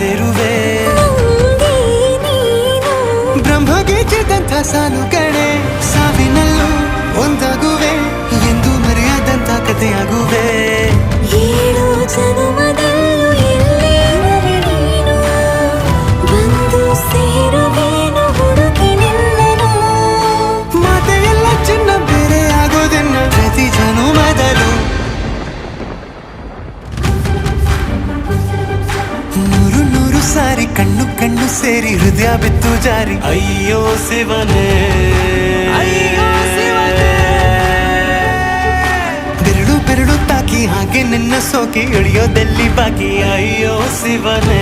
ಸೇರುವೆ ಬ್ರಹ್ಮಗೆ ಚಿದಂಥ ಸಾಲು ಕಡೆ ಸಾವಿನಲ್ಲೂ ಒಂದಾಗುವೆ ಎಂದು ಮರೆಯದಂಥ ಕಥೆಯಾಗುವೆ ಏಳು ಜನುಮದಲ್ಲೂ ಎಲ್ಲೇ ನೀನು ಬಂದು ಸೇರುವೇನು ಹುಡುಕಿ ನಿಲ್ಲನು ಮಾತೆಯೆಲ್ಲ ಚಿನ್ನ ಬೇರೆ ಆಗೋದನ್ನ ಪ್ರತಿ ಜನುಮದಲ್ಲೂ ನೂರು ನೂರು ಸಾರಿ ಕಣ್ಣು ಕಣ್ಣು ಸೇರಿ ಹೃದಯ ಬಿತ್ತು ಜಾರಿ ಅಯ್ಯೋ ಶಿವನೇ ಬೆರಳು ಬೆರಳು ತಾಕಿ ಹಾಗೆ ನಿನ್ನ ಸೋಕಿ ಇಳಿಯೋದೆಲ್ಲಿ ಬಾಕಿ ಅಯ್ಯೋ ಶಿವನೇ